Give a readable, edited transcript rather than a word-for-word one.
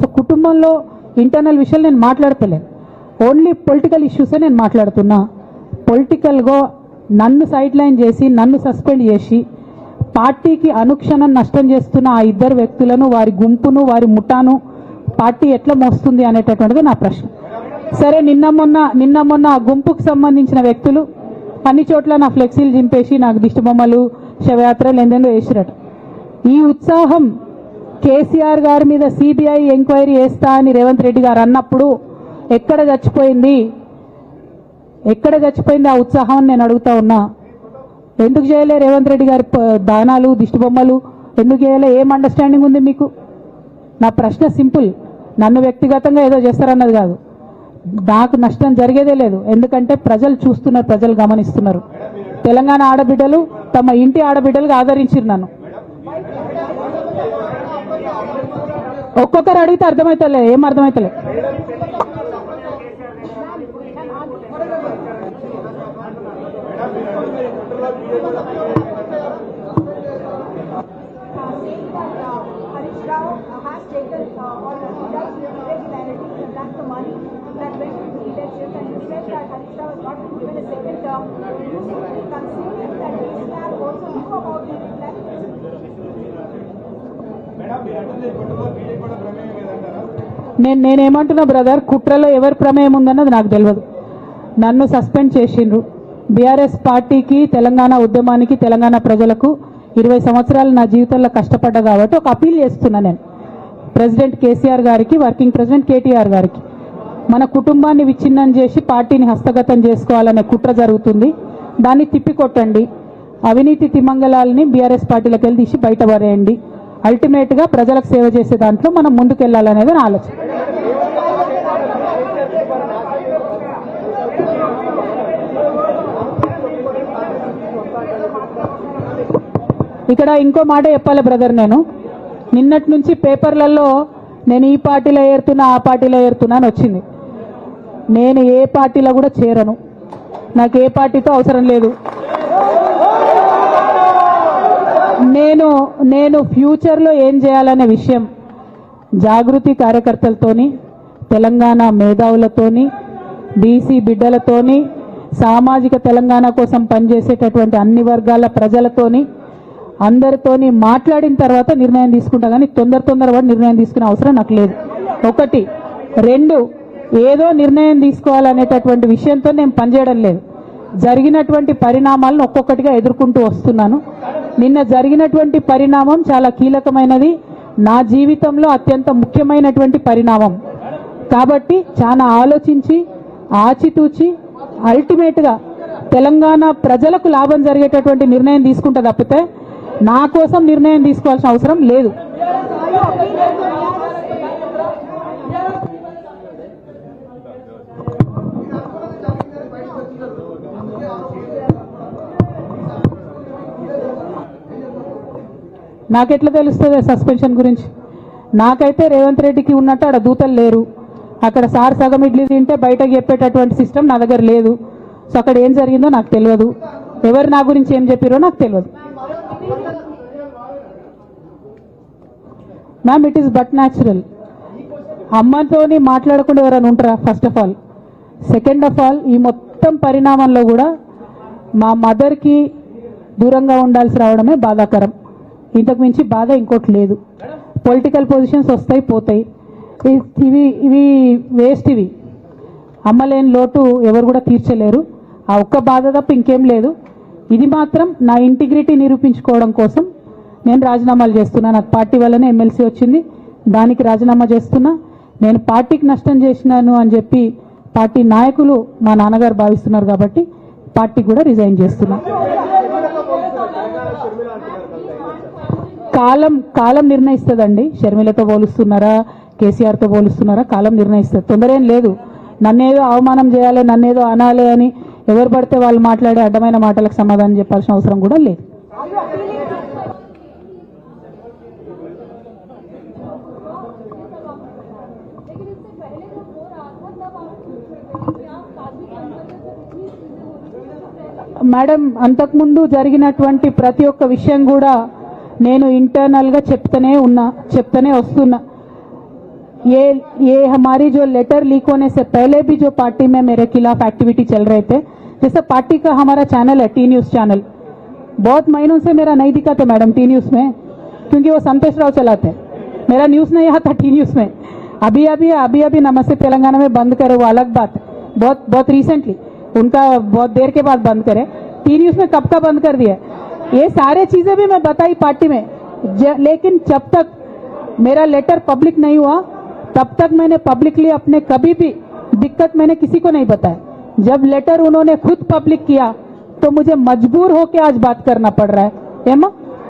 So కుటుంబంలో internal విషయాలు నేను మాట్లాడతలేను, ఓన్లీ పొలిటికల్ ఇష్యూసే నేను మాట్లాడుతున్నా. పొలిటికల్గా నన్ను సైడ్ లైన్ చేసి నన్ను సస్పెండ్ చేసి పార్టీకి అనుక్షణం నష్టం చేస్తున్న ఆ ఇద్దరు వ్యక్తులను, వారి గుంపును, వారి ముఠాను పార్టీ ఎట్లా మోస్తుంది అనేటటువంటిది నా ప్రశ్న. సరే, నిన్న మొన్న ఆ గుంపుకు సంబంధించిన వ్యక్తులు అన్ని చోట్ల నా ఫ్లెక్సీలు చింపేసి నాకు దిష్టి బొమ్మలు, శవయాత్రలు ఎందెందో వేసిరట. ఈ ఉత్సాహం కేసీఆర్ గారి మీద సిబిఐ ఎంక్వైరీ చేస్తా అని రేవంత్ రెడ్డి గారు అన్నప్పుడు ఎక్కడ చచ్చిపోయింది ఆ ఉత్సాహం నేను అడుగుతా ఉన్నా. ఎందుకు చేయలే రేవంత్ రెడ్డి గారి దానాలు, దిష్టి బొమ్మలు ఎందుకు చేయలే? ఏం అండర్స్టాండింగ్ ఉంది మీకు? నా ప్రశ్న సింపుల్. నన్ను వ్యక్తిగతంగా ఏదో చేస్తారన్నది కాదు, నాకు నష్టం జరిగేదే లేదు. ఎందుకంటే ప్రజలు చూస్తున్నారు, ప్రజలు గమనిస్తున్నారు. తెలంగాణ ఆడబిడ్డలు తమ ఇంటి ఆడబిడ్డలుగా ఆదరించారు నన్ను. ఒక్కొక్కరు అడిగితే అర్థమవుతలే, ఏం అర్థమవుతలే. నేనేమంటున్నా బ్రదర్, కుట్రలో ఎవరి ప్రమేయం ఉందన్నది నాకు తెలియదు. నన్ను సస్పెండ్ చేసిండ్రు. బీఆర్ఎస్ పార్టీకి, తెలంగాణ ఉద్యమానికి, తెలంగాణ ప్రజలకు 20 సంవత్సరాలు నా జీవితంలో కష్టపడ్డా కాబట్టి ఒక అపీల్ చేస్తున్నా నేను ప్రెసిడెంట్ కేసీఆర్ గారికి, వర్కింగ్ ప్రెసిడెంట్ కేటీఆర్ గారికి. మన కుటుంబాన్ని విచ్ఛిన్నం చేసి పార్టీని హస్తగతం చేసుకోవాలనే కుట్ర జరుగుతుంది. దాన్ని తిప్పికొట్టండి. అవినీతి తిమంగళాలని బీఆర్ఎస్ పార్టీలకు వెళ్ళి తీసి బయటపడేయండి. అల్టిమేట్గా ప్రజలకు సేవ చేసే దాంట్లో మనం ముందుకెళ్లాలనేది నా ఆలోచన. ఇక్కడ ఇంకో మాట చెప్పాలి బ్రదర్, నేను నిన్నటి నుంచి పేపర్లలో నేను ఈ పార్టీలో ఏరుతున్నా, ఆ పార్టీలో ఏరుతున్నా అని వచ్చింది. నేను ఏ పార్టీలో కూడా చేరను, నాకు ఏ పార్టీతో అవసరం లేదు. నేను ఫ్యూచర్లో ఏం చేయాలనే విషయం జాగృతి కార్యకర్తలతోని, తెలంగాణ మేధావులతోని, బీసీ బిడ్డలతోని, సామాజిక తెలంగాణ కోసం పనిచేసేటటువంటి అన్ని వర్గాల ప్రజలతోని, అందరితోని మాట్లాడిన తర్వాత నిర్ణయం తీసుకుంటా. కానీ తొందరపడి నిర్ణయం తీసుకునే అవసరం నాకు లేదు. 1, 2 ఏదో నిర్ణయం తీసుకోవాలనేటటువంటి విషయంతో నేను పనిచేయడం లేదు. జరిగినటువంటి పరిణామాలను ఒక్కొక్కటిగా ఎదుర్కొంటూ వస్తున్నాను. నిన్న జరిగినటువంటి పరిణామం చాలా కీలకమైనది, నా జీవితంలో అత్యంత ముఖ్యమైనటువంటి పరిణామం. కాబట్టి చాలా ఆలోచించి, ఆచితూచి, అల్టిమేట్గా తెలంగాణ ప్రజలకు లాభం జరిగేటటువంటి నిర్ణయం తీసుకుంటా తప్పితే నా కోసం నిర్ణయం తీసుకోవాల్సిన అవసరం లేదు. నాకెట్లా తెలుస్తుంది సస్పెన్షన్ గురించి? నాకైతే రేవంత్ రెడ్డికి ఉన్నట్టు అక్కడ దూతలు లేరు. అక్కడ సార్ సగం ఇడ్లీ తింటే బయటకు చెప్పేటటువంటి సిస్టమ్ నా దగ్గర లేదు. సో అక్కడ ఏం జరిగిందో నాకు తెలియదు, ఎవరు నా గురించి ఏం చెప్పారో నాకు తెలియదు. Ma'am, it is but natural. అమ్మతోని మాట్లాడకుండా ఎవరైనా ఉంటారా? First of all. Second of all, ఈ మొత్తం పరిణామంలో కూడా మా మదర్కి దూరంగా ఉండాల్సి రావడమే బాధాకరం. ఇంతకు మించి బాధ ఇంకోటి లేదు. పొలిటికల్ పొజిషన్స్ వస్తాయి, పోతాయి. ఇవి వేస్ట్. ఇవి అమ్మలేని లోటు ఎవరు కూడా తీర్చలేరు. ఆ ఒక్క బాధ తప్ప ఇంకేం లేదు. ఇది మాత్రం నా ఇంటిగ్రిటీ నిరూపించుకోవడం కోసం నేను రాజీనామాలు చేస్తున్నా. నాకు పార్టీ వల్లనే ఎమ్మెల్సీ వచ్చింది, దానికి రాజీనామా చేస్తున్నా. నేను పార్టీకి నష్టం చేసినాను అని చెప్పి పార్టీ నాయకులు మా నాన్నగారు భావిస్తున్నారు కాబట్టి పార్టీకి కూడా రిజైన్ చేస్తున్నా. కాలం నిర్ణయిస్తుందండి. షర్మిలతో పోలుస్తున్నారా, కేసీఆర్తో పోలుస్తున్నారా? కాలం నిర్ణయిస్తుంది. తొందర ఏం లేదు. నన్నేదో అవమానం చేయాలి, నన్నేదో అనాలి అని ఎవరు పడితే వాళ్ళు మాట్లాడే అడ్డమైన మాటలకు సమాధానం చెప్పాల్సిన అవసరం కూడా లేదు. మేడం, అంతకుముందు జరిగినటువంటి ప్రతి ఒక్క విషయం కూడా నేను ఇంటర్నల్గా చెప్తూనే వస్తున్నా. ये हमारी जो लेटर लीक होने से पहले भी जो पार्टी में मेरे खिलाफ एक्टिविटी चल रहे थे, जैसे पार्टी का हमारा चैनल है टी न्यूज चैनल, बहुत महीनों से मेरा नहीं दिखा था मैडम टी न्यूज में, क्योंकि वो संतोष राव चलाते, मेरा न्यूज नहीं आता टी न्यूज में। अभी नमस्ते तेलंगाना में बंद करे वो अलग बात है, बहुत रिसेंटली, उनका बहुत देर के बाद बंद करे। टी न्यूज में कब का बंद कर दिया, ये सारे चीजें भी मैं बताई पार्टी में, लेकिन जब तक मेरा लेटर पब्लिक नहीं हुआ तब तक मैंने पब्लिकली अपने कभी भी दिक्कत मैंने किसी को नहीं बताया। जब लेटर उन्होंने खुद पब्लिक किया तो मुझे मजबूर होकर आज बात करना पड़ रहा है। हेमा,